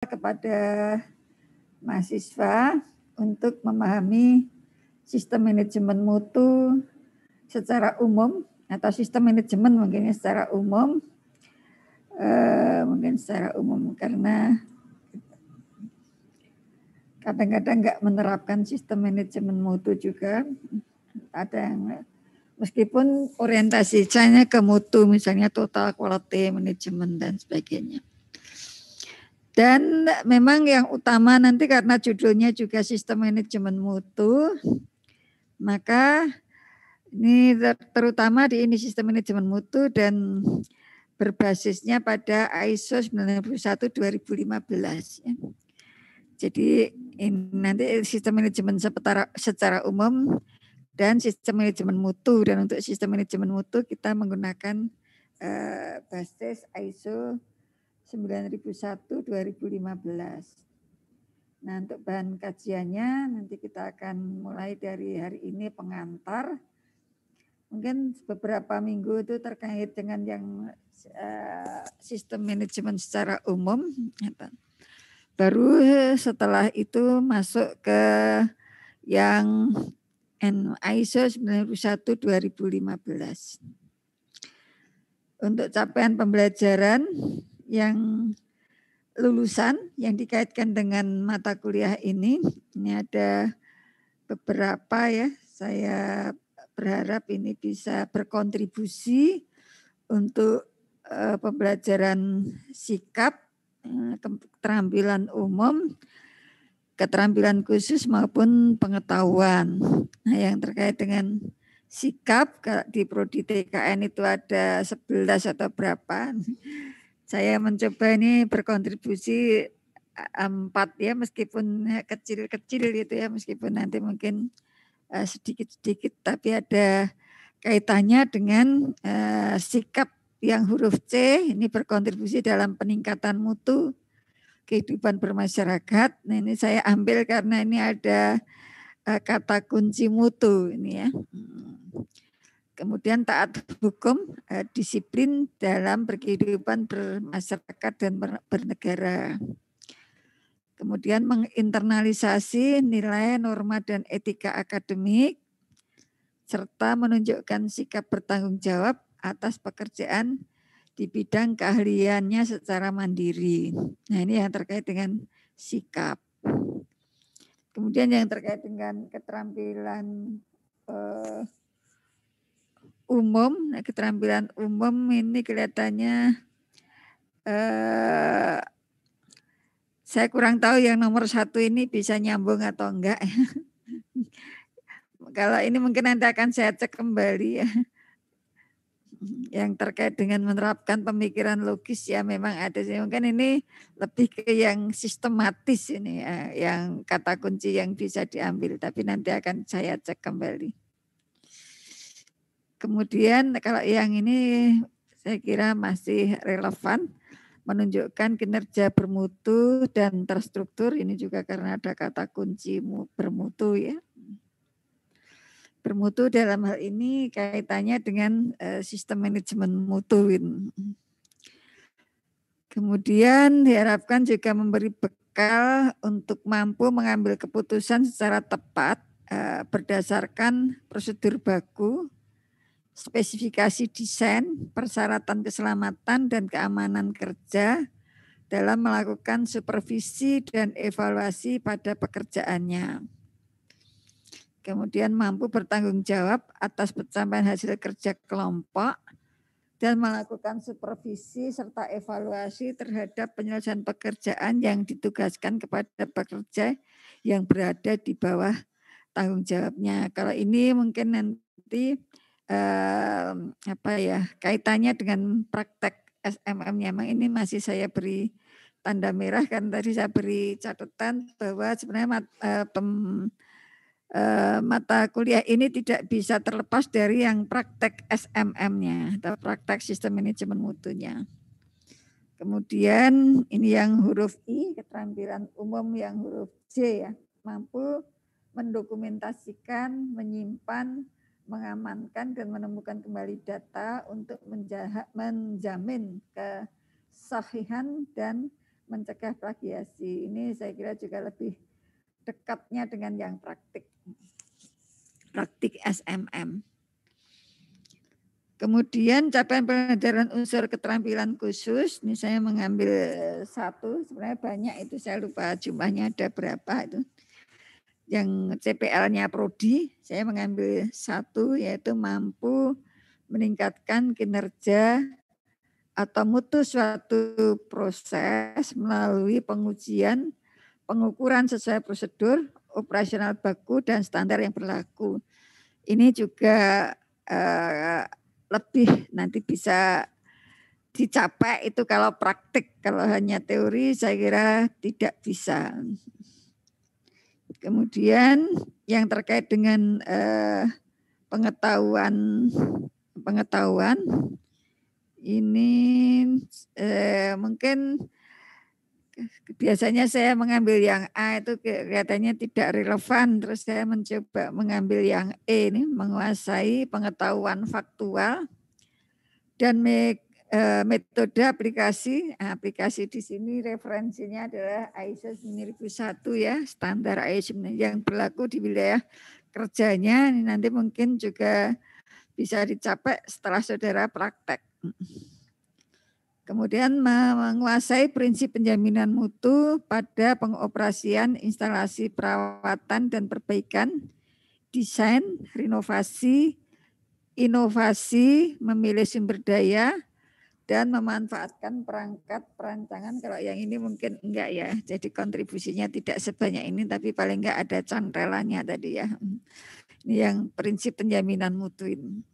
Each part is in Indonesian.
kepada mahasiswa untuk memahami sistem manajemen mutu secara umum atau sistem manajemen mungkin secara umum, karena kadang-kadang nggak menerapkan sistem manajemen mutu juga. Ada yang meskipun orientasinya ke mutu, misalnya total quality management dan sebagainya. Dan memang yang utama nanti karena judulnya juga sistem manajemen mutu, maka ini terutama di ini sistem manajemen mutu dan berbasisnya pada ISO 91/2015. Ya. Jadi ini nanti sistem manajemen secara umum dan sistem manajemen mutu, dan untuk sistem manajemen mutu kita menggunakan basis ISO 9001/2015. Nah, untuk bahan kajiannya nanti kita akan mulai dari hari ini pengantar. Mungkin beberapa minggu itu terkait dengan yang sistem manajemen secara umum. Baru setelah itu masuk ke yang ISO 91/2015. Untuk capaian pembelajaran yang lulusan yang dikaitkan dengan mata kuliah ini ada beberapa ya. Saya berharap ini bisa berkontribusi untuk pembelajaran sikap, keterampilan umum, keterampilan khusus maupun pengetahuan. Nah, yang terkait dengan sikap di prodi TKN itu ada 11 atau berapa. Saya mencoba ini berkontribusi 4 ya, meskipun kecil-kecil gitu ya, meskipun nanti mungkin sedikit-sedikit, tapi ada kaitannya dengan sikap yang huruf C, ini berkontribusi dalam peningkatan mutu kehidupan bermasyarakat. Nah, ini saya ambil karena ini ada kata kunci mutu ini ya. Kemudian taat hukum, disiplin dalam berkehidupan bermasyarakat dan bernegara. Kemudian menginternalisasi nilai, norma, dan etika akademik, serta menunjukkan sikap bertanggung jawab atas pekerjaan di bidang keahliannya secara mandiri. Nah, ini yang terkait dengan sikap. Kemudian yang terkait dengan keterampilan umum, keterampilan umum ini kelihatannya saya kurang tahu yang nomor 1 ini bisa nyambung atau enggak. Kalau ini mungkin nanti akan saya cek kembali ya. Yang terkait dengan menerapkan pemikiran logis ya memang ada sih. Mungkin ini lebih ke yang sistematis ini ya, yang kata kunci yang bisa diambil. Tapi nanti akan saya cek kembali. Kemudian kalau yang ini saya kira masih relevan, menunjukkan kinerja bermutu dan terstruktur. Ini juga karena ada kata kunci bermutu ya. Bermutu dalam hal ini kaitannya dengan sistem manajemen mutu. Kemudian diharapkan juga memberi bekal untuk mampu mengambil keputusan secara tepat berdasarkan prosedur baku, spesifikasi desain, persyaratan keselamatan dan keamanan kerja dalam melakukan supervisi dan evaluasi pada pekerjaannya. Kemudian mampu bertanggung jawab atas pencapaian hasil kerja kelompok dan melakukan supervisi serta evaluasi terhadap penyelesaian pekerjaan yang ditugaskan kepada pekerja yang berada di bawah tanggung jawabnya. Kalau ini mungkin nanti kaitannya dengan praktek SMM-nya, memang ini masih saya beri tanda merah kan tadi saya beri catatan bahwa sebenarnya mata kuliah ini tidak bisa terlepas dari yang praktek SMM-nya atau praktek sistem manajemen mutunya. Kemudian ini yang huruf I, keterampilan umum yang huruf J ya, mampu mendokumentasikan, menyimpan, mengamankan dan menemukan kembali data untuk menjamin kesahihan dan mencegah plagiasi. Ini saya kira juga lebih dekatnya dengan yang praktik SMM. Kemudian capaian pembelajaran unsur keterampilan khusus, ini saya mengambil satu, sebenarnya banyak itu saya lupa jumlahnya ada berapa itu. Yang CPL-nya Prodi, saya mengambil satu yaitu mampu meningkatkan kinerja atau mutu suatu proses melalui pengujian, pengukuran sesuai prosedur, operasional baku dan standar yang berlaku. Ini juga lebih nanti bisa dicapai itu kalau praktik, kalau hanya teori saya kira tidak bisa. Kemudian yang terkait dengan pengetahuan ini mungkin biasanya saya mengambil yang A itu kelihatannya tidak relevan, terus saya mencoba mengambil yang E ini, menguasai pengetahuan faktual dan metode aplikasi. Aplikasi di sini referensinya adalah ISO 9001 ya, standar ISO yang berlaku di wilayah kerjanya. Ini nanti mungkin juga bisa dicapai setelah saudara praktek. Kemudian menguasai prinsip penjaminan mutu pada pengoperasian instalasi perawatan dan perbaikan, desain, renovasi, inovasi, memilih sumber daya, dan memanfaatkan perangkat perancangan. Kalau yang ini mungkin enggak ya, jadi kontribusinya tidak sebanyak ini, tapi paling enggak ada cantelannya tadi ya. Ini yang prinsip penjaminan mutu ini.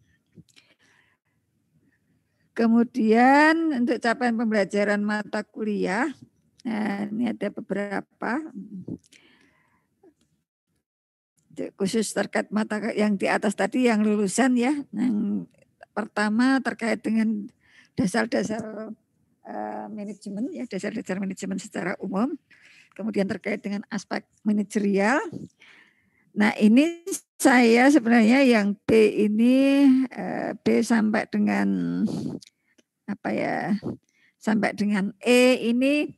Kemudian untuk capaian pembelajaran mata kuliah, nah ini ada beberapa khusus terkait mata yang di atas tadi yang lulusan ya. Yang pertama terkait dengan dasar-dasar manajemen ya, dasar-dasar manajemen secara umum. Kemudian terkait dengan aspek manajerial. Nah ini saya sebenarnya yang B ini B sampai dengan apa ya, sampai dengan E ini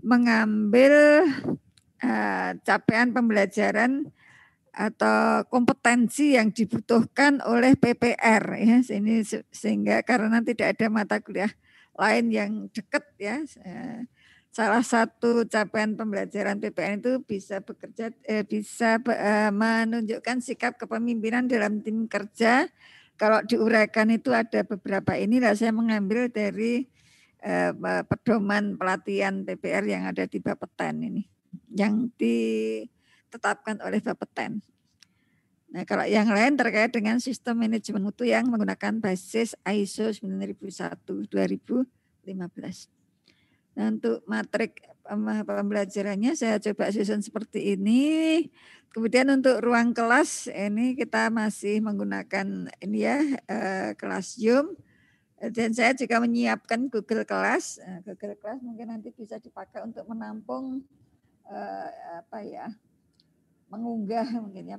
mengambil capaian pembelajaran atau kompetensi yang dibutuhkan oleh PPR ya, ini sehingga karena tidak ada mata kuliah lain yang dekat ya. Salah satu capaian pembelajaran PPR itu bisa bekerja bisa menunjukkan sikap kepemimpinan dalam tim kerja. Kalau diuraikan itu ada beberapa inilah saya mengambil dari pedoman pelatihan PPR yang ada di Bapeten ini, yang ditetapkan oleh Bapeten. Nah, kalau yang lain terkait dengan sistem manajemen mutu yang menggunakan basis ISO 9001 2015. Nah, untuk matrik pembelajarannya saya coba susun seperti ini. Kemudian untuk ruang kelas ini kita masih menggunakan ini ya kelas Zoom. Dan saya juga menyiapkan Google Class. Google Class mungkin nanti bisa dipakai untuk menampung mengunggah mungkin ya,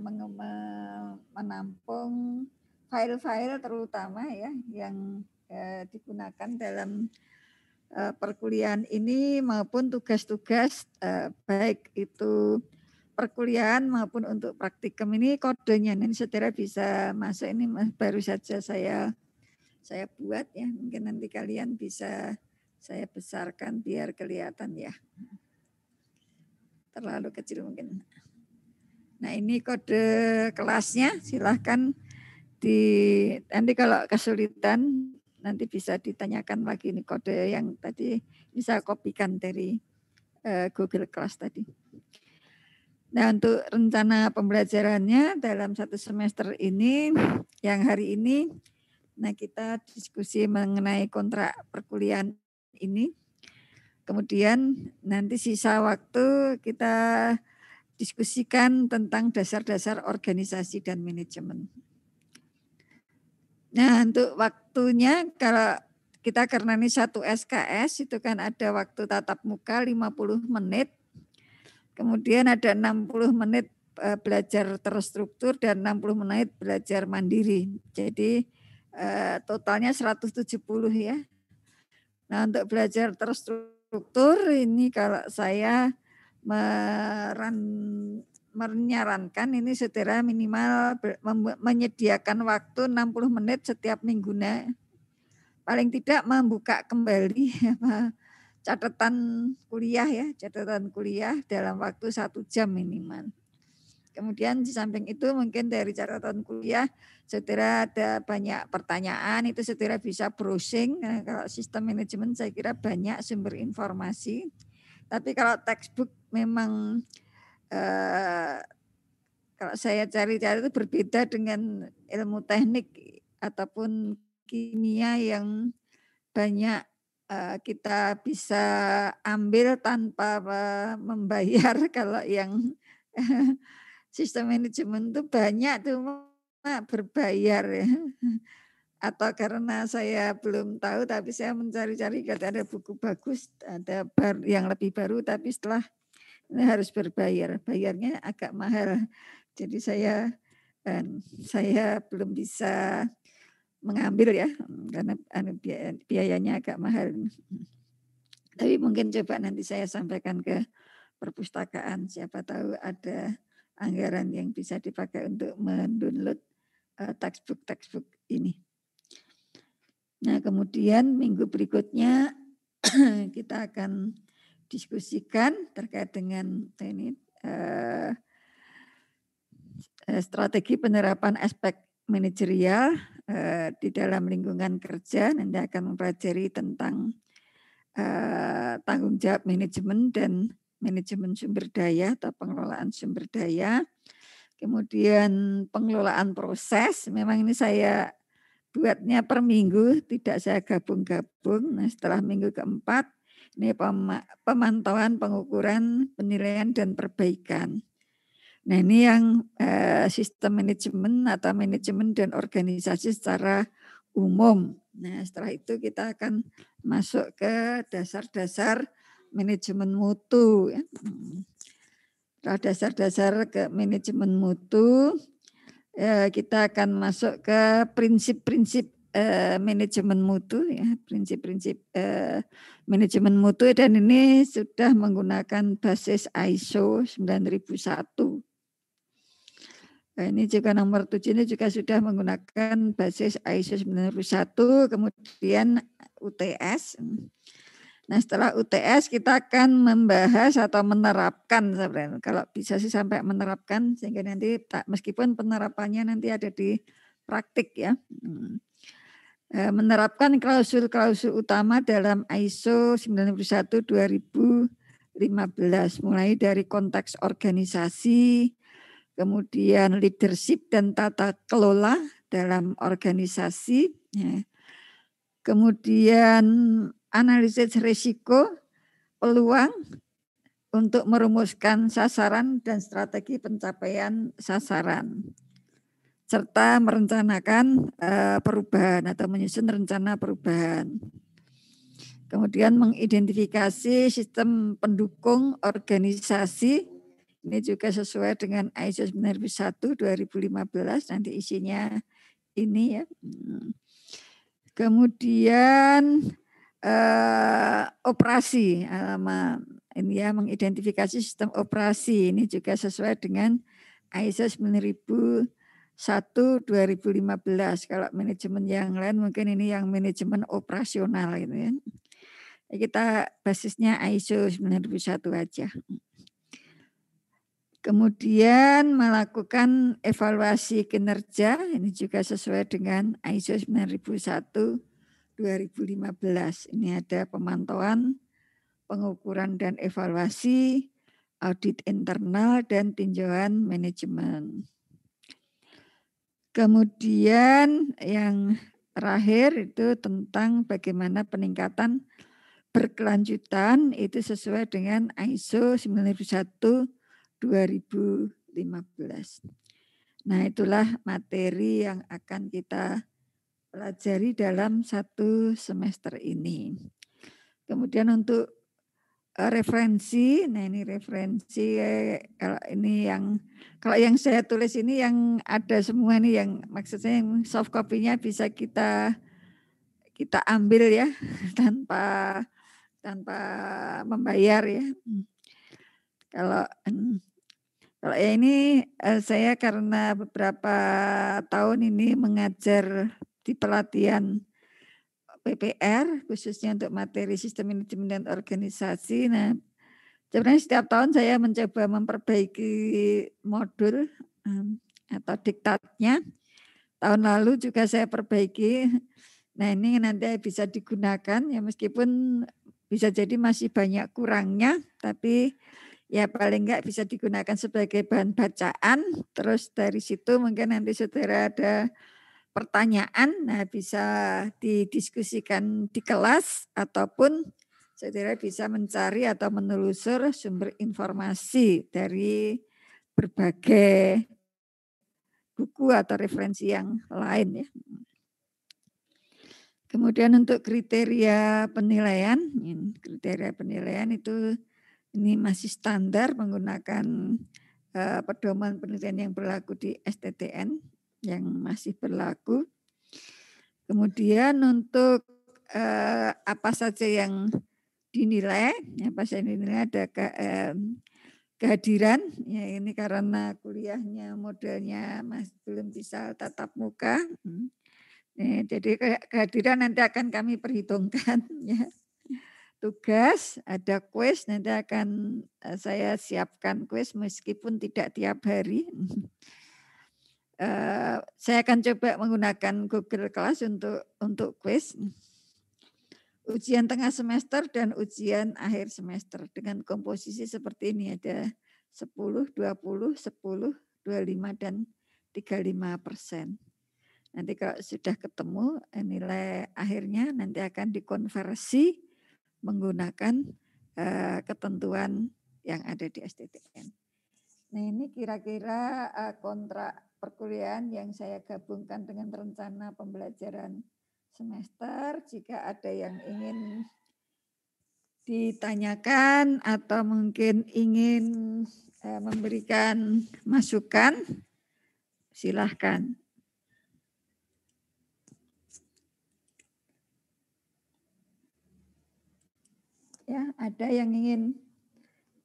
menampung file-file terutama ya yang digunakan dalam perkuliahan ini maupun tugas-tugas baik itu perkuliahan maupun untuk praktikum ini kodenya ini saudara bisa masuk ini baru saja saya buat ya, mungkin nanti kalian bisa saya besarkan biar kelihatan ya. Terlalu kecil mungkin. Nah ini kode kelasnya, silahkan nanti kalau kesulitan nanti bisa ditanyakan lagi ini kode yang tadi bisa kopikan dari Google Class tadi. Nah untuk rencana pembelajarannya dalam satu semester ini, yang hari ini, nah kita diskusi mengenai kontrak perkuliahan ini. Kemudian nanti sisa waktu kita diskusikan tentang dasar-dasar organisasi dan manajemen. Nah untuk waktunya kalau kita karena ini satu SKS itu kan ada waktu tatap muka 50 menit. Kemudian ada 60 menit belajar terstruktur dan 60 menit belajar mandiri. Jadi totalnya 170 ya. Nah untuk belajar terstruktur struktur ini kalau saya menyarankan ini saudara minimal menyediakan waktu 60 menit setiap minggunya. Paling tidak membuka kembali catatan kuliah dalam waktu 1 jam minimal. Kemudian di samping itu mungkin dari catatan kuliah, saudara ada banyak pertanyaan, itu saudara bisa browsing. Nah, kalau sistem manajemen saya kira banyak sumber informasi. Tapi kalau textbook memang kalau saya cari-cari itu berbeda dengan ilmu teknik ataupun kimia yang banyak kita bisa ambil tanpa membayar. Kalau yang sistem manajemen itu banyak tuh berbayar ya. Atau karena saya belum tahu tapi saya mencari-cari ada buku bagus, ada yang lebih baru tapi setelah ini harus berbayar. Bayarnya agak mahal. Jadi saya belum bisa mengambil ya karena biayanya agak mahal. Tapi mungkin coba nanti saya sampaikan ke perpustakaan, siapa tahu ada anggaran yang bisa dipakai untuk mendownload textbook ini. Nah, kemudian minggu berikutnya kita akan diskusikan terkait dengan ini strategi penerapan aspek manajerial di dalam lingkungan kerja. Nanti akan mempelajari tentang tanggung jawab manajemen dan manajemen sumber daya atau pengelolaan sumber daya. Kemudian pengelolaan proses, memang ini saya buatnya per minggu, tidak saya gabung-gabung. Nah, setelah minggu keempat, ini pemantauan, pengukuran, penilaian, dan perbaikan. Nah, ini yang sistem manajemen atau manajemen dan organisasi secara umum. Nah, setelah itu kita akan masuk ke dasar-dasar manajemen mutu. Ya. Dasar-dasar ke manajemen mutu, kita akan masuk ke prinsip-prinsip manajemen mutu, ya, prinsip-prinsip manajemen mutu, dan ini sudah menggunakan basis ISO 9001. Nah, ini juga nomor 7 ini juga sudah menggunakan basis ISO 9001, kemudian UTS. Nah, setelah UTS kita akan membahas atau menerapkan sebenarnya. Kalau bisa sih sampai menerapkan sehingga nanti meskipun penerapannya nanti ada di praktik ya. Menerapkan klausul-klausul utama dalam ISO 91/2015 mulai dari konteks organisasi, kemudian leadership dan tata kelola dalam organisasi, ya. Kemudian analisis risiko, peluang untuk merumuskan sasaran dan strategi pencapaian sasaran, serta merencanakan perubahan atau menyusun rencana perubahan. Kemudian mengidentifikasi sistem pendukung organisasi. Ini juga sesuai dengan ISO 9001/2015, nanti isinya ini ya. Kemudian operasi, ini ya, mengidentifikasi sistem operasi. Ini juga sesuai dengan ISO 9001/2015. Kalau manajemen yang lain mungkin ini yang manajemen operasional gitu ya. Kita basisnya ISO 9001 aja. Kemudian melakukan evaluasi kinerja, ini juga sesuai dengan ISO 9001/2015. Ini ada pemantauan, pengukuran dan evaluasi, audit internal dan tinjauan manajemen. Kemudian yang terakhir itu tentang bagaimana peningkatan berkelanjutan, itu sesuai dengan ISO 9001/2015. Nah, itulah materi yang akan kita pelajari dalam 1 semester ini. Kemudian untuk referensi, nah ini referensi kalau yang saya tulis ini yang ada semua nih, yang maksudnya yang soft copy-nya bisa kita ambil ya tanpa tanpa membayar ya. Kalau ya ini saya karena beberapa tahun ini mengajar di pelatihan PPR khususnya untuk materi sistem manajemen dan organisasi. Nah, sebenarnya setiap tahun saya mencoba memperbaiki modul atau diktatnya. Tahun lalu juga saya perbaiki. Nah, ini nanti bisa digunakan ya meskipun bisa jadi masih banyak kurangnya, tapi ya paling enggak bisa digunakan sebagai bahan bacaan. Terus dari situ mungkin nanti saudara ada pertanyaan, nah bisa didiskusikan di kelas ataupun saudara bisa mencari atau menelusur sumber informasi dari berbagai buku atau referensi yang lain ya. Kemudian untuk kriteria penilaian itu ini masih standar menggunakan pedoman penelitian yang berlaku di STTN yang masih berlaku. Kemudian untuk apa saja yang dinilai, ada kehadiran, ya ini karena kuliahnya modelnya masih belum bisa tatap muka. Jadi kehadiran nanti akan kami perhitungkan ya. Tugas, ada kuis, nanti akan saya siapkan kuis meskipun tidak tiap hari. Saya akan coba menggunakan Google Class untuk kuis. Ujian tengah semester dan ujian akhir semester dengan komposisi seperti ini, ada 10, 20, 10, 25, dan 35%. Nanti kalau sudah ketemu nilai akhirnya nanti akan dikonversi menggunakan ketentuan yang ada di STTN. Nah ini kira-kira kontrak perkuliahan yang saya gabungkan dengan rencana pembelajaran semester. Jika ada yang ingin ditanyakan atau mungkin ingin memberikan masukan, silahkan. Ya, ada yang ingin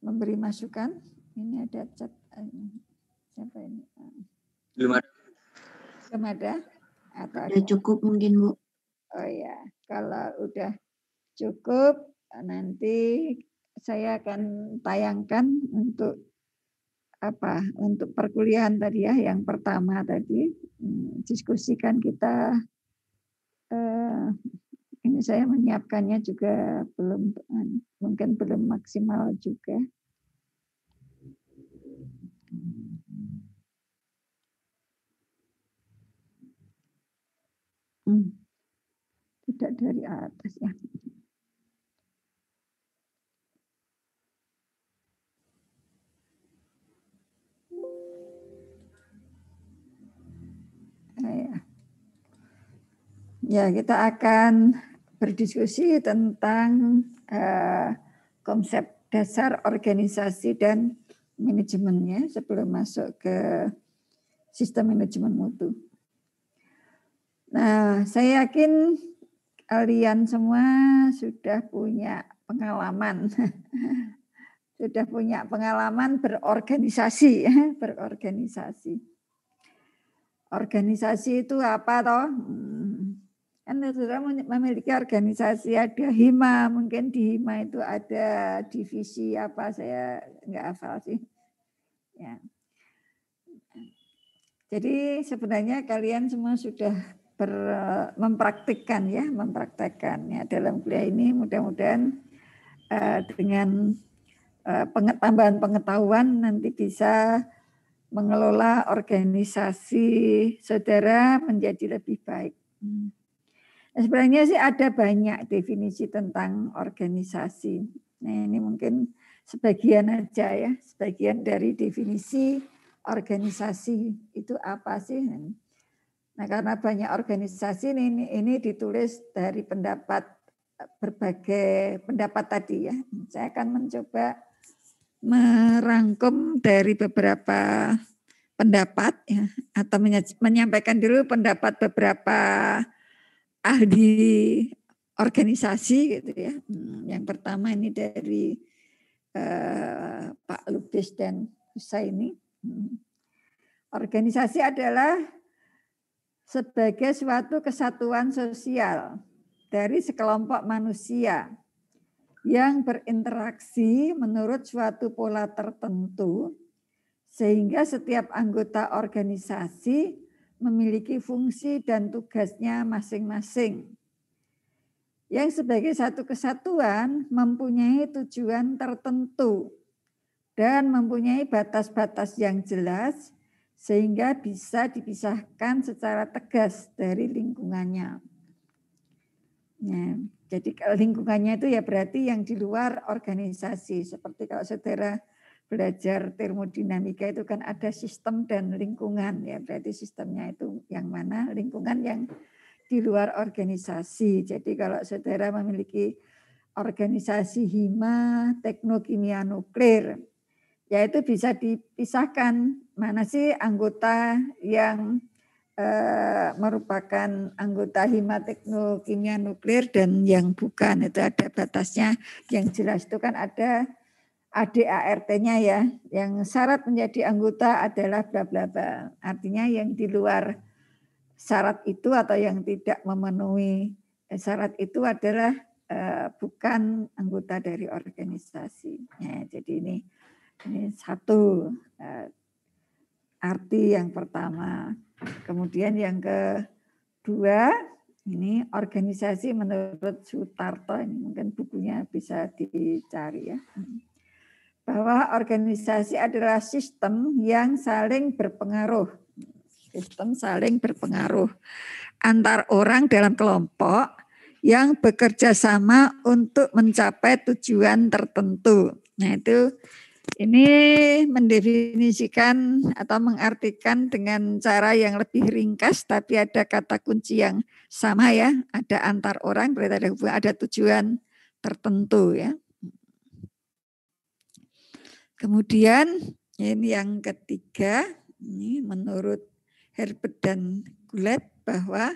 memberi masukan? Ini ada chat. Siapa ini? Belum ada. Belum ada? Atau udah cukup mungkin, Bu. Oh ya, kalau udah cukup nanti saya akan tayangkan untuk untuk perkuliahan tadi ya, yang pertama tadi diskusikan kita. Ini saya menyiapkannya juga mungkin belum maksimal juga. Tidak dari atas ya. Ya, kita akan berdiskusi tentang konsep dasar organisasi dan manajemennya sebelum masuk ke sistem manajemen mutu. Nah, saya yakin kalian semua sudah punya pengalaman, berorganisasi, berorganisasi. Organisasi itu apa toh? Kan saudara memiliki organisasi, ada hima, mungkin di hima itu ada divisi apa, saya nggak hafal sih. Ya. Jadi sebenarnya kalian semua sudah mempraktikkan ya dalam kuliah ini, mudah-mudahan dengan tambahan pengetahuan nanti bisa mengelola organisasi saudara menjadi lebih baik. Sebenarnya sih ada banyak definisi tentang organisasi. Nah, ini mungkin sebagian aja ya, sebagian dari definisi organisasi itu apa sih? Nah, karena banyak organisasi ini ditulis dari berbagai pendapat tadi ya. Saya akan mencoba merangkum dari beberapa pendapat ya, atau menyampaikan dulu pendapat beberapa ahli organisasi gitu ya. Yang pertama ini dari Pak Lubis dan Husaini. Organisasi adalah sebagai suatu kesatuan sosial dari sekelompok manusia yang berinteraksi menurut suatu pola tertentu, sehingga setiap anggota organisasi memiliki fungsi dan tugasnya masing-masing. Yang sebagai satu kesatuan mempunyai tujuan tertentu dan mempunyai batas-batas yang jelas, sehingga bisa dipisahkan secara tegas dari lingkungannya. Ya, jadi lingkungannya itu ya berarti yang di luar organisasi. Seperti kalau saudara belajar termodinamika itu kan ada sistem dan lingkungan. Ya berarti sistemnya itu yang mana, lingkungan yang di luar organisasi. Jadi kalau saudara memiliki organisasi hima teknokimia nuklir, yaitu bisa dipisahkan mana sih anggota yang merupakan anggota hima teknokimia nuklir dan yang bukan, itu ada batasnya yang jelas. Itu kan ada ADART-nya ya, yang syarat menjadi anggota adalah bla bla bla. Artinya yang di luar syarat itu atau yang tidak memenuhi syarat itu adalah bukan anggota dari organisasi. Ya, jadi ini satu arti yang pertama. Kemudian yang kedua, ini organisasi menurut Sutarto, ini mungkin bukunya bisa dicari ya. Bahwa organisasi adalah sistem yang saling berpengaruh. Sistem saling berpengaruh antar orang dalam kelompok yang bekerja sama untuk mencapai tujuan tertentu. Nah itu ini mendefinisikan atau mengartikan dengan cara yang lebih ringkas, tapi ada kata kunci yang sama ya. Ada antar orang, berarti ada hubungan, ada tujuan tertentu ya. Kemudian ini yang ketiga, ini menurut Herbert dan Goulet bahwa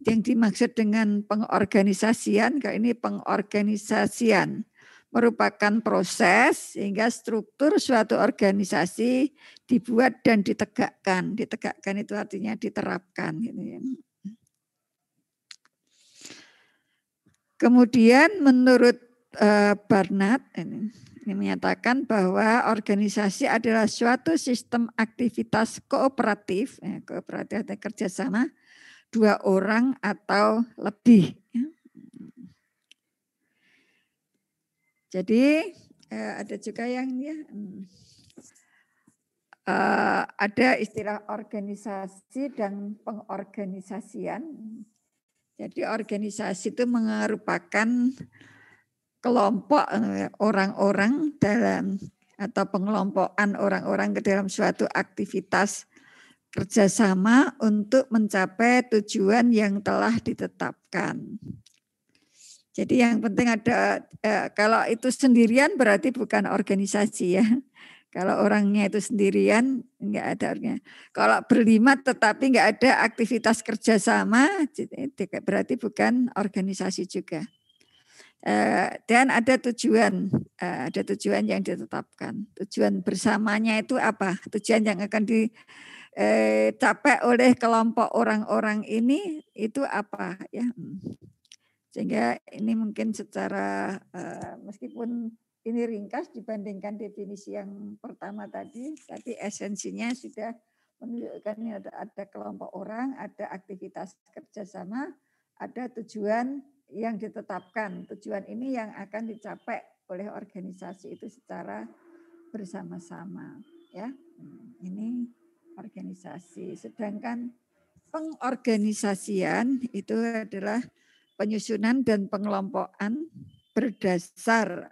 yang dimaksud dengan pengorganisasian, kalau ini pengorganisasian merupakan proses sehingga struktur suatu organisasi dibuat dan ditegakkan. Ditegakkan itu artinya diterapkan. Gitu ya. Kemudian menurut Barnard ini menyatakan bahwa organisasi adalah suatu sistem aktivitas kooperatif, kooperatif atau kerjasama dua orang atau lebih. Jadi ada juga yang ya, ada istilah organisasi dan pengorganisasian. Jadi organisasi itu merupakan kelompok orang-orang dalam atau pengelompokan orang-orang ke dalam suatu aktivitas kerjasama untuk mencapai tujuan yang telah ditetapkan. Jadi yang penting ada, kalau itu sendirian berarti bukan organisasi ya. Kalau orangnya itu sendirian, enggak ada orangnya. Kalau berlima tetapi enggak ada aktivitas kerjasama, berarti bukan organisasi juga. Dan ada tujuan yang ditetapkan. Tujuan bersamanya itu apa? Tujuan yang akan dicapai oleh kelompok orang-orang ini itu apa ya? Sehingga ini mungkin secara meskipun ini ringkas dibandingkan definisi yang pertama tadi, tapi esensinya sudah menunjukkan ini ada kelompok orang, ada aktivitas kerjasama, ada tujuan yang ditetapkan. Tujuan ini yang akan dicapai oleh organisasi itu secara bersama-sama. Ya, ini organisasi. Sedangkan pengorganisasian itu adalah penyusunan dan pengelompokan berdasar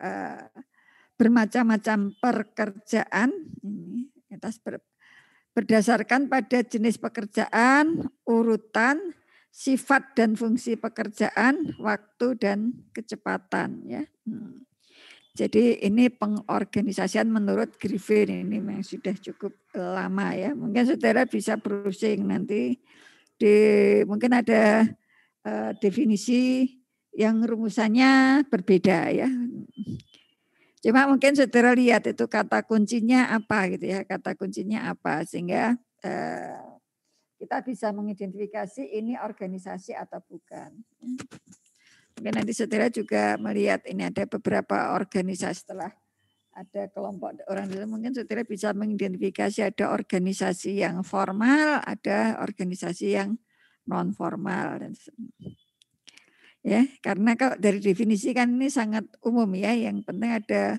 bermacam-macam pekerjaan ini berdasarkan pada jenis pekerjaan, urutan, sifat dan fungsi pekerjaan, waktu dan kecepatan ya. Jadi ini pengorganisasian menurut Griffin ini yang sudah cukup lama ya. Mungkin saudara bisa browsing nanti mungkin ada definisi yang rumusannya berbeda ya. Cuma mungkin saudara lihat itu kata kuncinya apa gitu ya, kata kuncinya apa sehingga kita bisa mengidentifikasi ini organisasi atau bukan. Mungkin nanti saudara juga melihat ini ada beberapa organisasi setelah ada kelompok orang dulu, mungkin saudara bisa mengidentifikasi ada organisasi yang formal, ada organisasi yang non formal dan ya, karena kalau dari definisi kan ini sangat umum ya, yang penting ada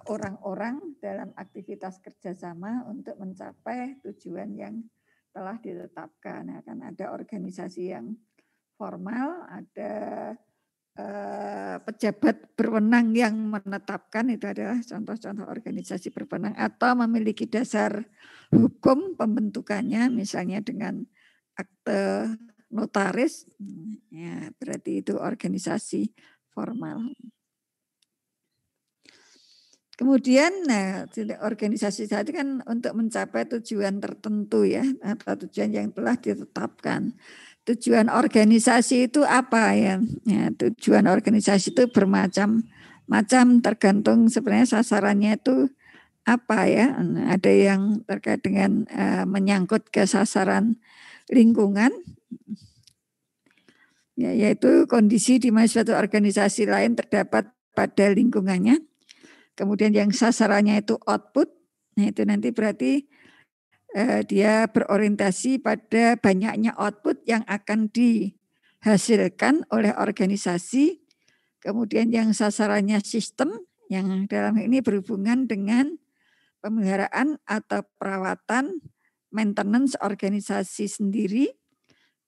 orang-orang dalam aktivitas kerjasama untuk mencapai tujuan yang telah ditetapkan. Nah, kan ada organisasi yang formal, ada pejabat berwenang yang menetapkan, itu adalah contoh-contoh organisasi berwenang atau memiliki dasar hukum pembentukannya, misalnya dengan akte notaris, ya berarti itu organisasi formal. Kemudian, nah, organisasi tadi kan untuk mencapai tujuan tertentu ya, atau tujuan yang telah ditetapkan. Tujuan organisasi itu apa ya? Ya, tujuan organisasi itu bermacam-macam, tergantung sebenarnya sasarannya itu apa ya. Nah, ada yang terkait dengan menyangkut ke sasaran lingkungan, ya, yaitu kondisi di mana suatu organisasi lain terdapat pada lingkungannya. Kemudian yang sasarannya itu output, nah itu nanti berarti dia berorientasi pada banyaknya output yang akan dihasilkan oleh organisasi. Kemudian yang sasarannya sistem, yang dalam ini berhubungan dengan pemeliharaan atau perawatan maintenance organisasi sendiri.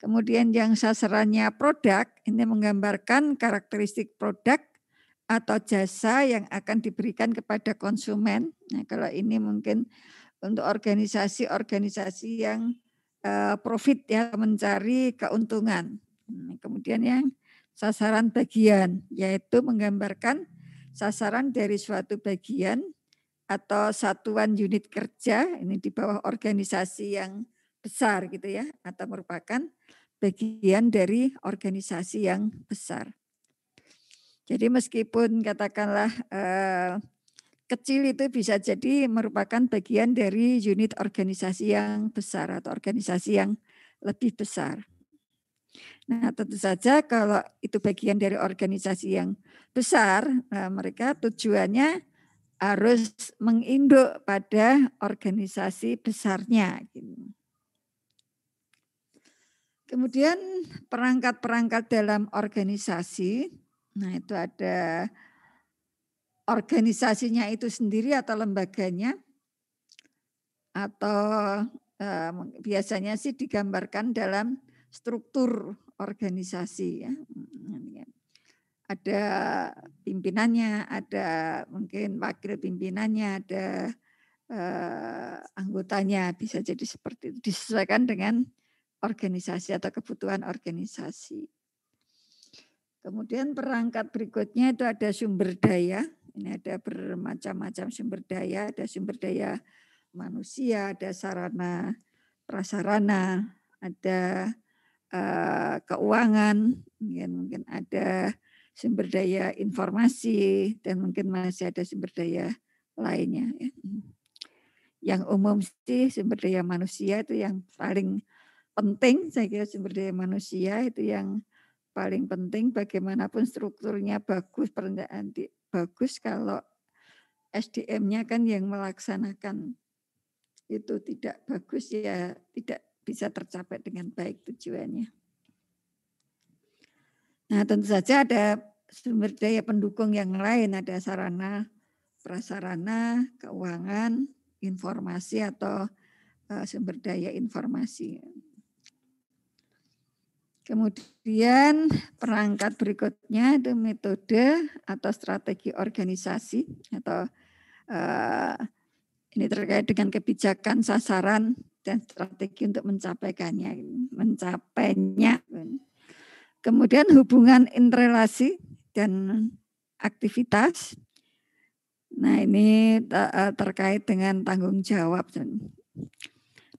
Kemudian yang sasarannya produk, ini menggambarkan karakteristik produk atau jasa yang akan diberikan kepada konsumen. Nah, kalau ini mungkin untuk organisasi-organisasi yang profit ya, mencari keuntungan. Kemudian yang sasaran bagian, yaitu menggambarkan sasaran dari suatu bagian atau satuan unit kerja, ini di bawah organisasi yang besar gitu ya, atau merupakan bagian dari organisasi yang besar. Jadi meskipun katakanlah kecil itu bisa jadi merupakan bagian dari unit organisasi yang besar atau organisasi yang lebih besar. Nah, tentu saja kalau itu bagian dari organisasi yang besar, mereka tujuannya harus menginduk pada organisasi besarnya. Kemudian perangkat-perangkat dalam organisasi, nah itu ada organisasinya itu sendiri atau lembaganya, atau biasanya sih digambarkan dalam struktur organisasi ya. Ada pimpinannya, ada mungkin wakil pimpinannya, ada anggotanya, bisa jadi seperti itu, disesuaikan dengan organisasi atau kebutuhan organisasi. Kemudian perangkat berikutnya itu ada sumber daya. Ini ada bermacam-macam sumber daya, ada sumber daya manusia, ada sarana prasarana, ada keuangan, mungkin ada sumber daya informasi, dan mungkin masih ada sumber daya lainnya. Yang umum sih sumber daya manusia itu yang paling penting, saya kira sumber daya manusia itu yang paling penting, bagaimanapun strukturnya bagus, perencanaan bagus, kalau SDM-nya kan yang melaksanakan itu tidak bagus, ya tidak bisa tercapai dengan baik tujuannya. Nah, tentu saja ada sumber daya pendukung yang lain, ada sarana, prasarana, keuangan, informasi atau sumber daya informasi. Kemudian perangkat berikutnya itu metode atau strategi organisasi, atau ini terkait dengan kebijakan, sasaran, dan strategi untuk mencapainya. Kemudian hubungan interrelasi dan aktivitas. Nah, ini terkait dengan tanggung jawab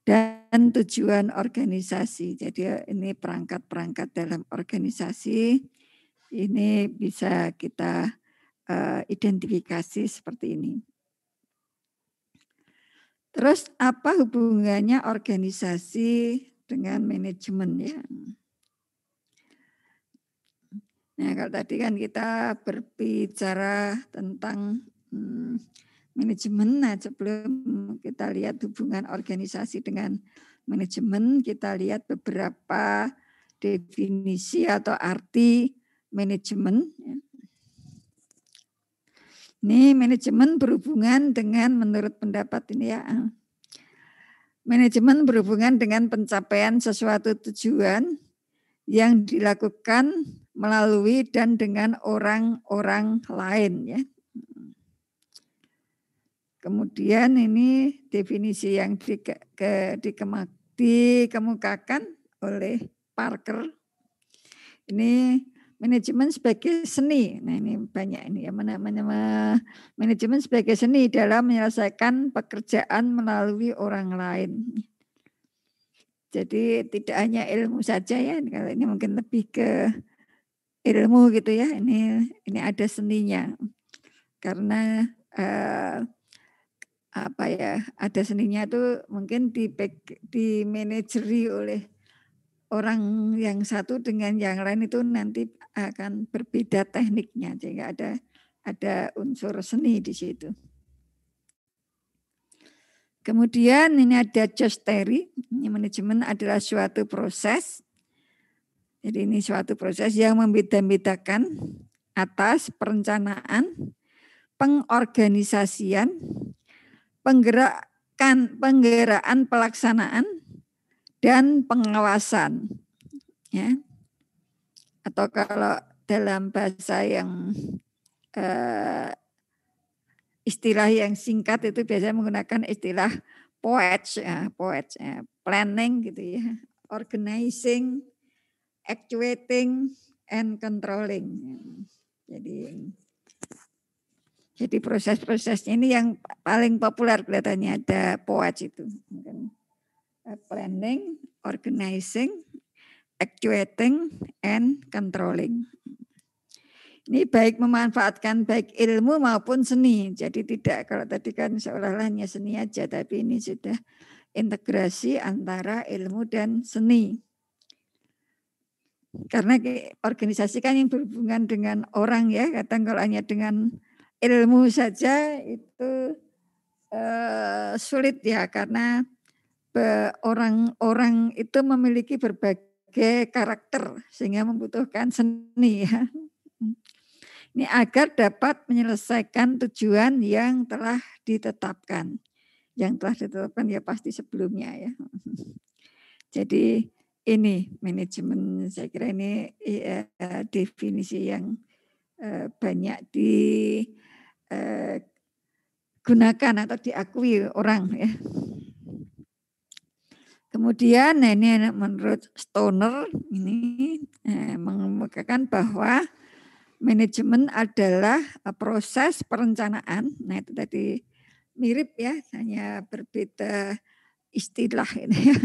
dan tujuan organisasi. Jadi ini perangkat-perangkat dalam organisasi Ini bisa kita identifikasi seperti ini. Terus apa hubungannya organisasi dengan manajemen ya? Nah, kalau tadi kan kita berbicara tentang manajemen. Nah, sebelum kita lihat hubungan organisasi dengan manajemen, kita lihat beberapa definisi atau arti manajemen. Ini manajemen berhubungan dengan, menurut pendapat ini ya, manajemen berhubungan dengan pencapaian sesuatu tujuan yang dilakukan melalui dan dengan orang-orang lain ya. Kemudian ini definisi yang dikemukakan oleh Parker. Ini manajemen sebagai seni. Nah, ini banyak ini ya, manajemen sebagai seni dalam menyelesaikan pekerjaan melalui orang lain. Jadi tidak hanya ilmu saja ya, kalau ini mungkin lebih ke ilmu gitu ya. Ini ada seninya. Karena apa ya, ada seninya itu mungkin dimanajeri oleh orang yang satu dengan yang lain, itu nanti akan berbeda tekniknya, sehingga ada unsur seni di situ. Kemudian ini ada Josh Terry, ini manajemen adalah suatu proses. Jadi ini suatu proses yang membeda-bedakan atas perencanaan, pengorganisasian, penggeraan pelaksanaan, dan pengawasan. Ya. Atau kalau dalam bahasa yang istilah yang singkat itu biasanya menggunakan istilah POETS, planning gitu ya, organizing, actuating, and controlling. Jadi proses-prosesnya ini yang paling populer kelihatannya ada POETS itu. Planning, organizing, actuating, and controlling. Ini baik memanfaatkan baik ilmu maupun seni. Jadi tidak, kalau tadi kan seolah-olah hanya seni aja, tapi ini sudah integrasi antara ilmu dan seni. Karena organisasi kan yang berhubungan dengan orang ya, kadang kalau hanya dengan ilmu saja itu sulit ya, karena orang-orang itu memiliki berbagai karakter sehingga membutuhkan seni ya. Ini agar dapat menyelesaikan tujuan yang telah ditetapkan. Yang telah ditetapkan ya pasti sebelumnya ya. Jadi ini manajemen, saya kira ini definisi yang banyak digunakan atau diakui orang ya. Kemudian ini menurut Stoner ini mengemukakan bahwa manajemen adalah proses perencanaan. Nah itu tadi mirip ya, hanya berbeda istilah ini ya.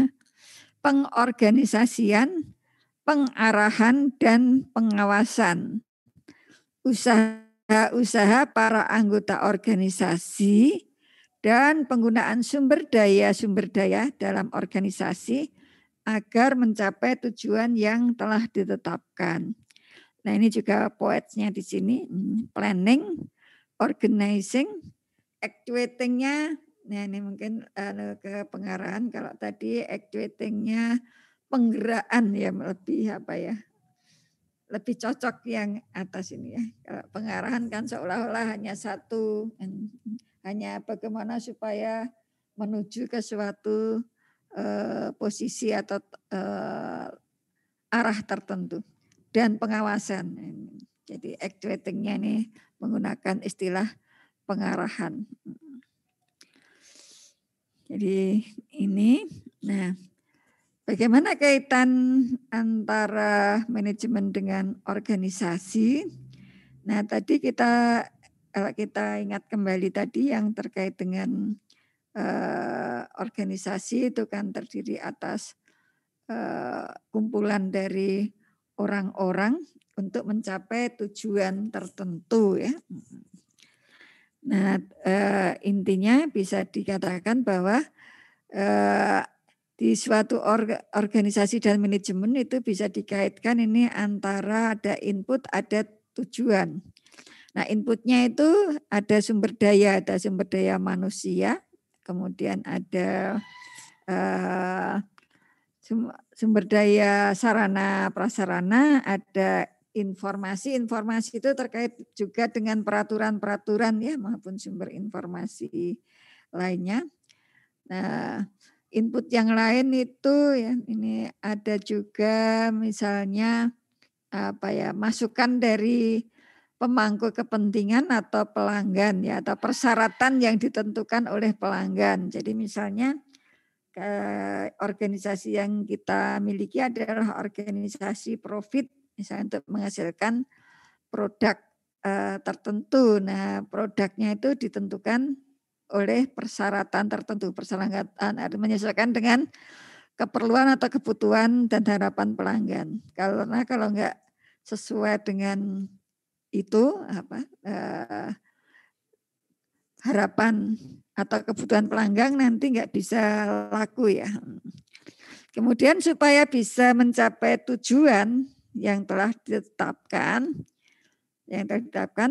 Pengorganisasian, pengarahan, dan pengawasan usaha-usaha para anggota organisasi dan penggunaan sumber daya dalam organisasi agar mencapai tujuan yang telah ditetapkan. Nah ini juga poetsnya di sini, planning, organizing, actuating-nya, nah ini mungkin ke pengarahan, kalau tadi actuating-nya penggeraan ya, lebih apa ya, lebih cocok yang atas ini ya. Kalau pengarahan kan seolah-olah hanya satu, hanya bagaimana supaya menuju ke suatu posisi atau arah tertentu. Dan pengawasan. Jadi actuating-nya ini menggunakan istilah pengarahan. Jadi ini, nah bagaimana kaitan antara manajemen dengan organisasi? Nah tadi kalau kita ingat kembali tadi yang terkait dengan organisasi itu kan terdiri atas kumpulan dari orang-orang untuk mencapai tujuan tertentu ya. Nah, intinya bisa dikatakan bahwa di suatu organisasi dan manajemen itu bisa dikaitkan ini antara ada input, ada tujuan. Nah, inputnya itu ada sumber daya manusia, kemudian ada sumber daya sarana prasarana, ada informasi itu terkait juga dengan peraturan-peraturan ya maupun sumber informasi lainnya. Nah, input yang lain itu ya ini ada juga misalnya masukan dari pemangku kepentingan atau pelanggan ya atau persyaratan yang ditentukan oleh pelanggan. Jadi misalnya organisasi yang kita miliki adalah organisasi profit misalnya untuk menghasilkan produk tertentu. Nah, produknya itu ditentukan oleh persyaratan tertentu, menyesuaikan dengan keperluan atau kebutuhan dan harapan pelanggan. Karena kalau enggak sesuai dengan itu harapan atau kebutuhan pelanggan nanti enggak bisa laku ya. Kemudian supaya bisa mencapai tujuan yang telah ditetapkan,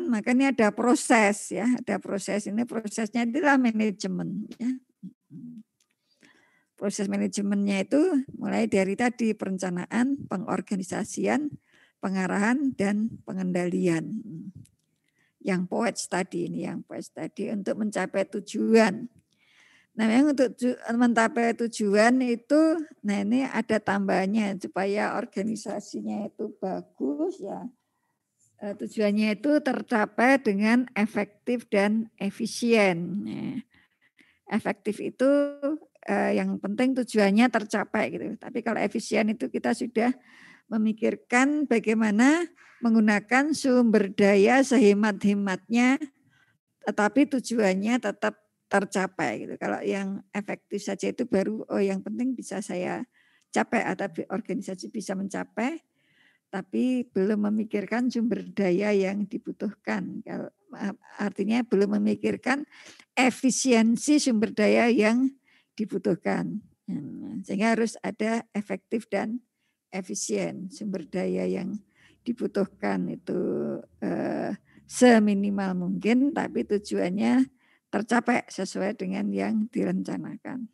maka ini ada proses ya, ada proses. Ini prosesnya adalah manajemen ya. Proses manajemennya itu mulai dari tadi perencanaan, pengorganisasian, pengarahan dan pengendalian. Yang POETS tadi untuk mencapai tujuan. Nah, yang untuk mencapai tujuan itu, nah ini ada tambahannya supaya organisasinya itu bagus ya. Tujuannya itu tercapai dengan efektif dan efisien. Efektif itu yang penting tujuannya tercapai gitu. Tapi kalau efisien itu kita sudah memikirkan bagaimana menggunakan sumber daya sehemat-hematnya, tetapi tujuannya tetap tercapai gitu. Kalau yang efektif saja itu baru yang penting bisa saya capai atau organisasi bisa mencapai, tapi belum memikirkan sumber daya yang dibutuhkan. Artinya belum memikirkan efisiensi sumber daya yang dibutuhkan. Sehingga harus ada efektif dan efisien sumber daya yang dibutuhkan itu seminimal mungkin, tapi tujuannya tercapai sesuai dengan yang direncanakan.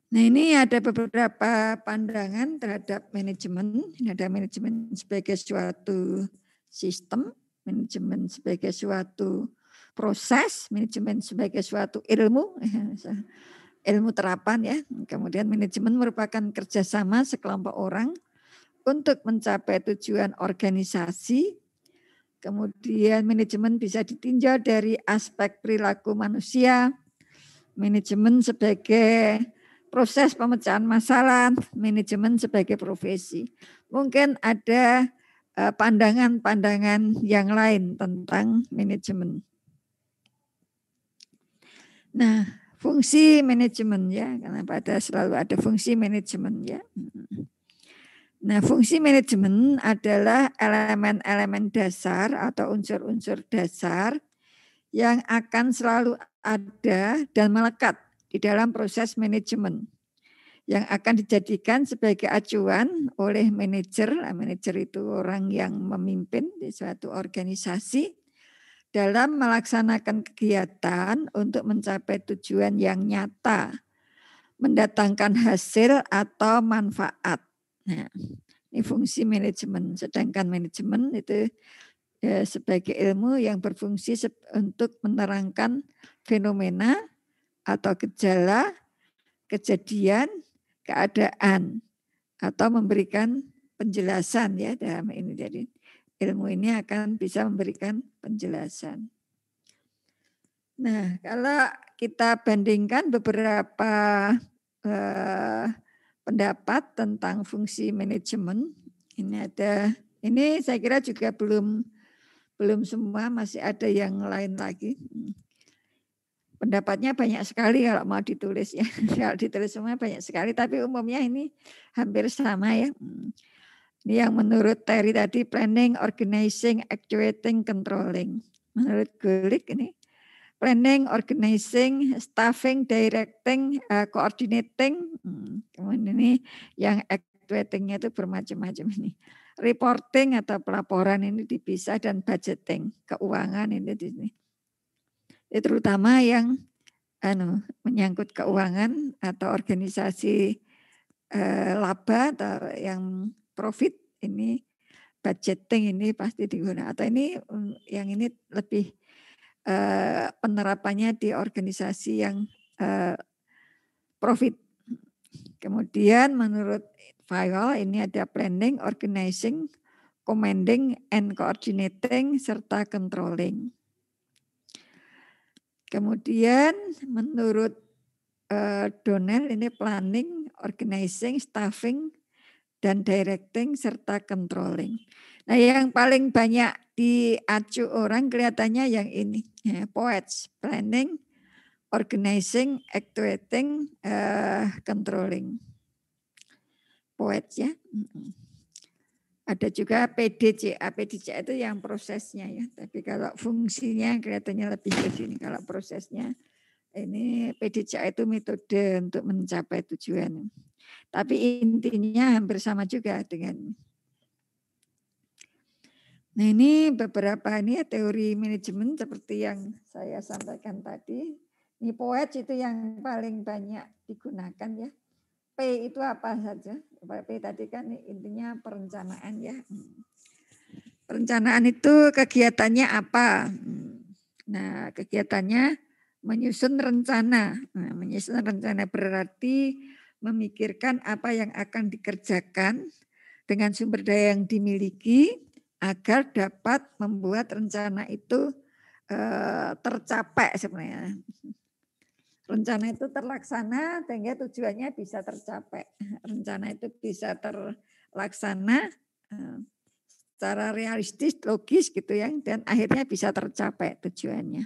Nah, ini ada beberapa pandangan terhadap manajemen. Ini ada manajemen sebagai suatu sistem, manajemen sebagai suatu proses, manajemen sebagai suatu ilmu terapan ya. Kemudian manajemen merupakan kerjasama sekelompok orang untuk mencapai tujuan organisasi. Kemudian manajemen bisa ditinjau dari aspek perilaku manusia, manajemen sebagai proses pemecahan masalah, manajemen sebagai profesi. Mungkin ada pandangan-pandangan yang lain tentang manajemen. Nah, fungsi manajemen ya, kenapa selalu ada fungsi manajemen ya. Nah, fungsi manajemen adalah elemen-elemen dasar atau unsur-unsur dasar yang akan selalu ada dan melekat di dalam proses manajemen yang akan dijadikan sebagai acuan oleh manajer. Manajer itu orang yang memimpin di suatu organisasi dalam melaksanakan kegiatan untuk mencapai tujuan yang nyata, mendatangkan hasil atau manfaat. Nah, ini fungsi manajemen. Sedangkan manajemen itu sebagai ilmu yang berfungsi untuk menerangkan fenomena atau gejala, kejadian, keadaan, atau memberikan penjelasan ya dalam ini. Jadi ilmu ini akan bisa memberikan penjelasan. Nah, kalau kita bandingkan beberapa pendapat tentang fungsi manajemen, ini saya kira juga belum semua, masih ada yang lain lagi. Pendapatnya banyak sekali kalau mau ditulis ya. Kalau ditulis semua banyak sekali, tapi umumnya ini hampir sama ya. Ini yang menurut Terry tadi planning, organizing, actuating, controlling. Menurut Gulick ini planning, organizing, staffing, directing, coordinating. Kemudian ini yang actuatingnya itu bermacam-macam ini. Reporting atau pelaporan ini dipisah dan budgeting, keuangan ini di sini. Itu terutama yang menyangkut keuangan atau organisasi laba atau yang profit ini budgeting ini pasti digunakan. Atau ini yang ini lebih penerapannya di organisasi yang profit. Kemudian menurut Fayol ini ada planning, organizing, commanding, and coordinating, serta controlling. Kemudian menurut Donnell ini planning, organizing, staffing, dan directing, serta controlling. Nah yang paling banyak diacu orang kelihatannya yang ini, ya, POETS, planning, organizing, actuating, controlling. POETS ya. Ada juga PDCA. PDCA itu yang prosesnya ya. Tapi kalau fungsinya kelihatannya lebih ke sini. Kalau prosesnya ini PDCA itu metode untuk mencapai tujuan. Tapi intinya hampir sama juga dengan. Nah ini beberapa ini teori manajemen seperti yang saya sampaikan tadi. Ini POETS itu yang paling banyak digunakan ya. P itu apa saja? P tadi kan intinya perencanaan ya. Perencanaan itu kegiatannya apa? Nah kegiatannya menyusun rencana. Nah, menyusun rencana berarti memikirkan apa yang akan dikerjakan dengan sumber daya yang dimiliki agar dapat membuat rencana itu tercapai sebenarnya. Rencana itu terlaksana sehingga tujuannya bisa tercapai. Rencana itu bisa terlaksana secara realistis, logis gitu ya, dan akhirnya bisa tercapai tujuannya.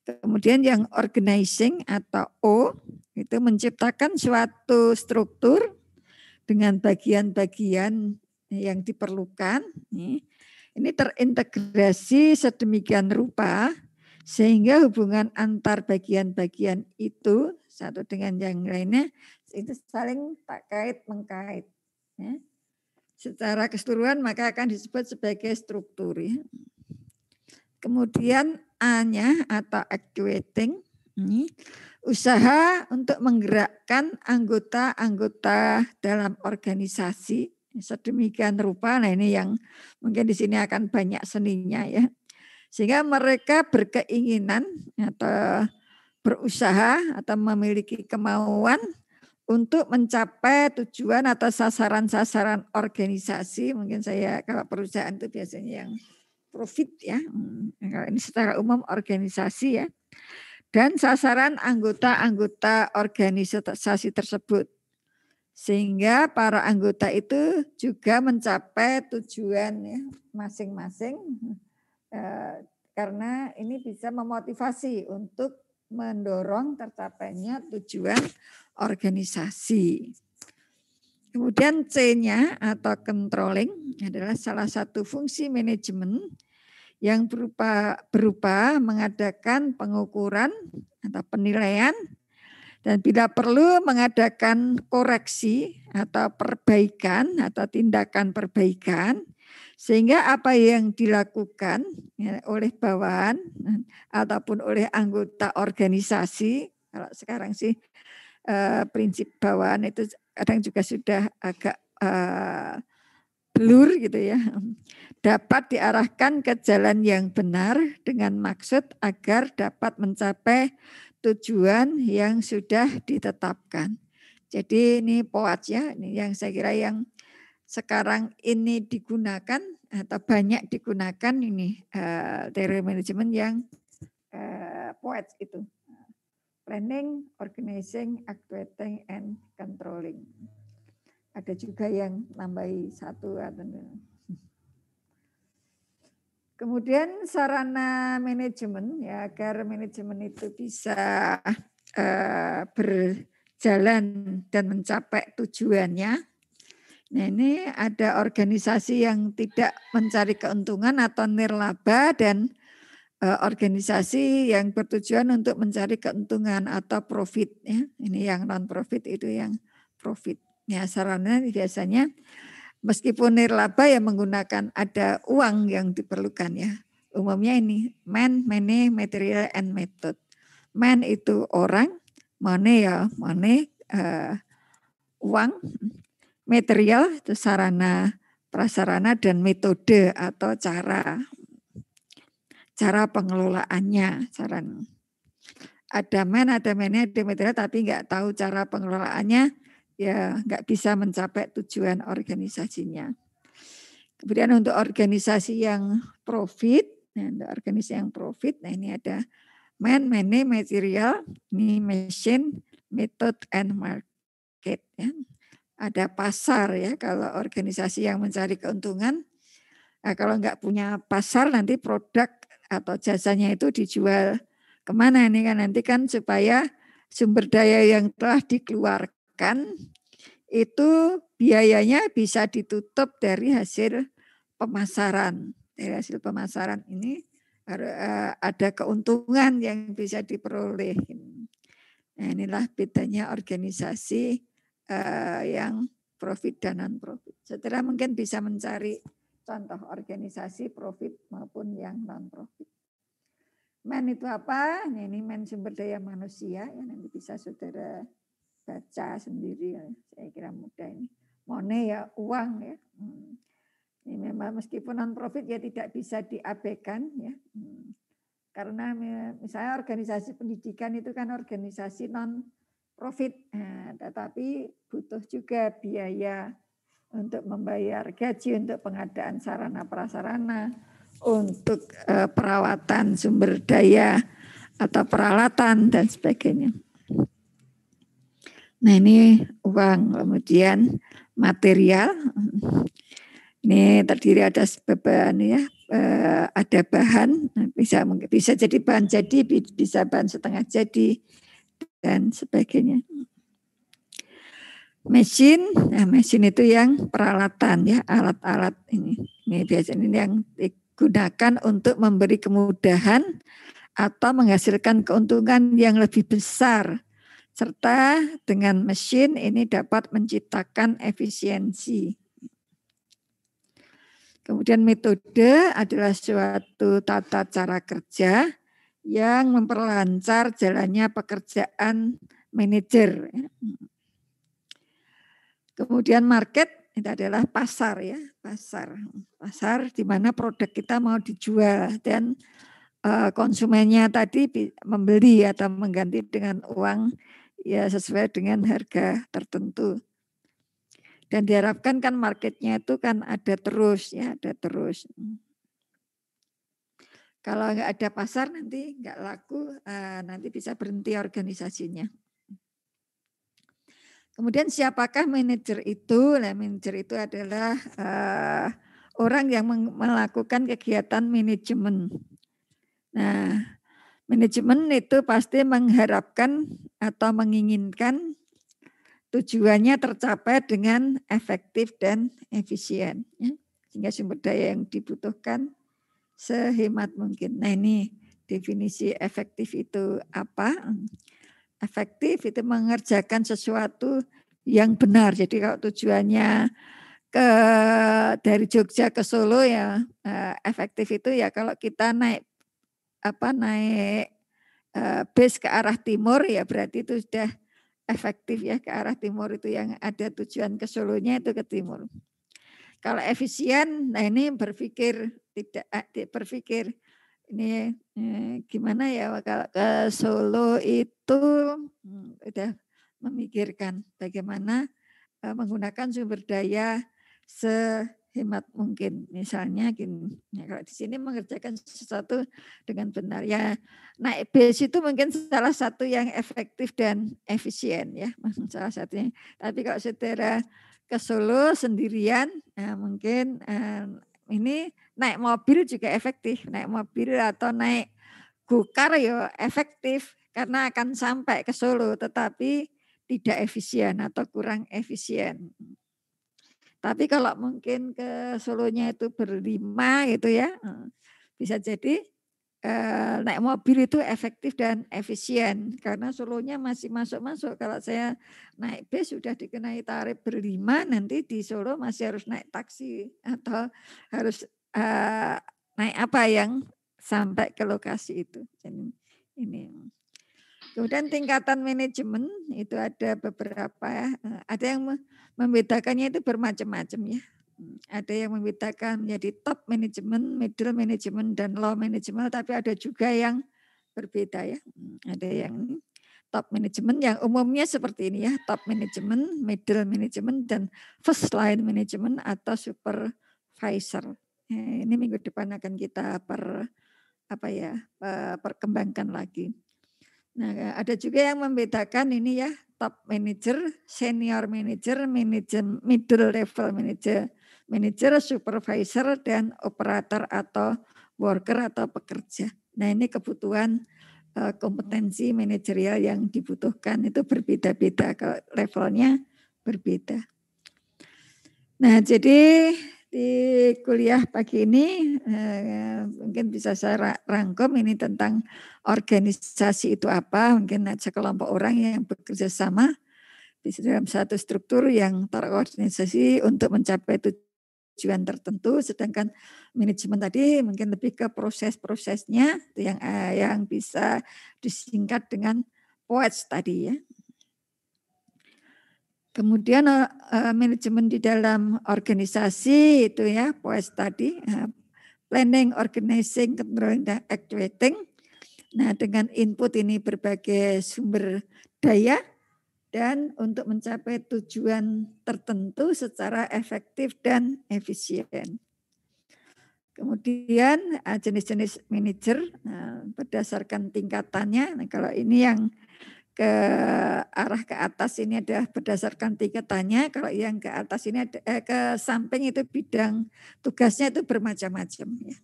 Kemudian yang organizing atau O itu menciptakan suatu struktur dengan bagian-bagian yang diperlukan. Ini terintegrasi sedemikian rupa sehingga hubungan antar bagian-bagian itu satu dengan yang lainnya itu saling tak kait mengkait. Ya. Secara keseluruhan maka akan disebut sebagai struktur. Ya. Kemudian A-nya atau actuating, ini usaha untuk menggerakkan anggota-anggota dalam organisasi sedemikian rupa. Nah ini yang mungkin di sini akan banyak seninya ya. Sehingga mereka berkeinginan atau berusaha atau memiliki kemauan untuk mencapai tujuan atau sasaran-sasaran organisasi. Mungkin saya kalau perusahaan itu biasanya yang profit ya. Kalau ini secara umum organisasi ya. Dan sasaran anggota-anggota organisasi tersebut. Sehingga para anggota itu juga mencapai tujuan ya masing-masing. Karena ini bisa memotivasi untuk mendorong tercapainya tujuan organisasi. Kemudian C-nya atau controlling adalah salah satu fungsi manajemen yang berupa mengadakan pengukuran atau penilaian dan bila perlu mengadakan koreksi atau perbaikan atau tindakan perbaikan sehingga apa yang dilakukan ya, oleh bawahan ataupun oleh anggota organisasi, kalau sekarang sih prinsip bawahan itu kadang juga sudah agak blur gitu ya, dapat diarahkan ke jalan yang benar dengan maksud agar dapat mencapai tujuan yang sudah ditetapkan. Jadi ini POATS ya, ini yang saya kira yang sekarang ini digunakan atau banyak digunakan ini teori manajemen yang POETS itu. Planning, organizing, actuating, and controlling. Ada juga yang nambahi satu. Kemudian sarana manajemen ya agar manajemen itu bisa berjalan dan mencapai tujuannya. Nah ini ada organisasi yang tidak mencari keuntungan atau nirlaba dan organisasi yang bertujuan untuk mencari keuntungan atau profit ya. Ini yang non profit, itu yang profit. Ya sarannya biasanya meskipun nirlaba ya menggunakan ada uang yang diperlukan ya. Umumnya ini man, money, material, and method. Man itu orang, money ya money, uang, material itu sarana, prasarana, dan metode atau cara pengelolaannya. Ada man, ada money, ada material, tapi nggak tahu cara pengelolaannya, ya nggak bisa mencapai tujuan organisasinya. Kemudian untuk organisasi yang profit, nah ini ada man, money, material, ini machine, method, and market. Ya. Ada pasar ya, kalau organisasi yang mencari keuntungan. Nah, kalau nggak punya pasar nanti produk atau jasanya itu dijual kemana nih kan, nanti kan supaya sumber daya yang telah dikeluarkan itu biayanya bisa ditutup dari hasil pemasaran. Dari hasil pemasaran ini ada keuntungan yang bisa diperoleh. Nah, inilah bedanya organisasi yang profit dan non profit. Saudara mungkin bisa mencari contoh organisasi profit maupun yang non profit. Man itu apa? Nah, ini man sumber daya manusia yang nanti bisa saudara baca sendiri. Saya kira mudah ini. Money ya uang ya. Ini memang meskipun non profit ya tidak bisa diabaikan ya. Karena misalnya organisasi pendidikan itu kan organisasi non profit, tetapi butuh juga biaya untuk membayar gaji, untuk pengadaan sarana prasarana, untuk perawatan sumber daya atau peralatan dan sebagainya. Nah ini uang, kemudian material. Ini terdiri ada beban ya, ada bahan, bisa jadi bahan jadi, bisa bahan setengah jadi dan sebagainya. Mesin, nah mesin itu yang peralatan ya, alat-alat ini biasanya yang digunakan untuk memberi kemudahan atau menghasilkan keuntungan yang lebih besar, serta dengan mesin ini dapat menciptakan efisiensi. Kemudian metode adalah suatu tata cara kerja yang memperlancar jalannya pekerjaan manajer. Kemudian market itu adalah pasar ya, pasar di mana produk kita mau dijual dan konsumennya tadi membeli atau mengganti dengan uang ya sesuai dengan harga tertentu. Dan diharapkan kan marketnya itu kan ada terus ya, ada terus. Kalau nggak ada pasar nanti nggak laku, nanti bisa berhenti organisasinya. Kemudian siapakah manajer itu? Nah, manajer itu adalah orang yang melakukan kegiatan manajemen. Nah, manajemen itu pasti mengharapkan atau menginginkan tujuannya tercapai dengan efektif dan efisien, ya. Sehingga sumber daya yang dibutuhkan sehemat mungkin. Nah ini definisi efektif itu apa? Efektif itu mengerjakan sesuatu yang benar. Jadi kalau tujuannya dari Jogja ke Solo ya efektif itu ya kalau kita naik bis ke arah timur ya berarti itu sudah efektif ya, ke arah timur itu yang ada tujuan ke Solonya itu ke timur. Kalau efisien, nah ini berpikir ini gimana ya kalau ke Solo itu udah memikirkan bagaimana menggunakan sumber daya sehemat mungkin. Misalnya gini, ya kalau di sini mengerjakan sesuatu dengan benar ya, naik bis itu mungkin salah satu yang efektif dan efisien ya, salah satunya. Tapi kalau saudara ke Solo sendirian, nah mungkin ini naik mobil juga efektif, naik mobil atau naik gokar ya efektif karena akan sampai ke Solo, tetapi tidak efisien atau kurang efisien. Tapi kalau mungkin ke Solonya itu berlima gitu ya, bisa jadi naik mobil itu efektif dan efisien karena Solonya masih masuk-masuk. Kalau saya naik bis sudah dikenai tarif berlima, nanti di Solo masih harus naik taksi atau harus naik apa yang sampai ke lokasi itu. Jadi ini. Kemudian tingkatan manajemen itu ada beberapa ya. Ada yang membedakannya itu bermacam-macam ya. Ada yang membedakan menjadi top manajemen, middle manajemen, dan low manajemen, tapi ada juga yang berbeda ya. Ada yang top manajemen yang umumnya seperti ini ya, top manajemen, middle manajemen, dan first line manajemen atau supervisor. Ini minggu depan akan kita perkembangkan lagi. Nah, ada juga yang membedakan ini ya, top manager, senior manager, middle level manager, supervisor, dan operator atau worker atau pekerja. Nah, ini kebutuhan kompetensi manajerial yang dibutuhkan itu berbeda-beda, kalau levelnya berbeda. Nah, jadi di kuliah pagi ini mungkin bisa saya rangkum ini tentang organisasi itu apa, mungkin ada kelompok orang yang bekerja sama di dalam satu struktur yang terorganisasi untuk mencapai tujuan tertentu, sedangkan manajemen tadi mungkin lebih ke proses-prosesnya yang bisa disingkat dengan POETS tadi ya. Kemudian manajemen di dalam organisasi itu ya, POES tadi, planning, organizing, controlling, dan actuating. Nah, dengan input ini berbagai sumber daya dan untuk mencapai tujuan tertentu secara efektif dan efisien. Kemudian jenis-jenis manajer berdasarkan tingkatannya. Nah, kalau ini yang ke arah ke atas ini adalah berdasarkan tingkatannya, kalau yang ke atas ini ke samping itu bidang tugasnya itu bermacam-macam ya.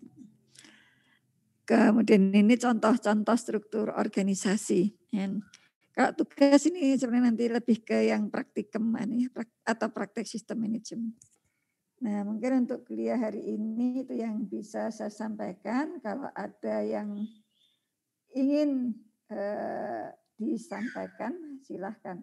Kemudian ini contoh-contoh struktur organisasi. Kalau tugas ini sebenarnya nanti lebih ke yang praktikum atau praktek sistem manajemen. Nah, mungkin untuk kuliah hari ini itu yang bisa saya sampaikan. Kalau ada yang ingin disampaikan, silahkan.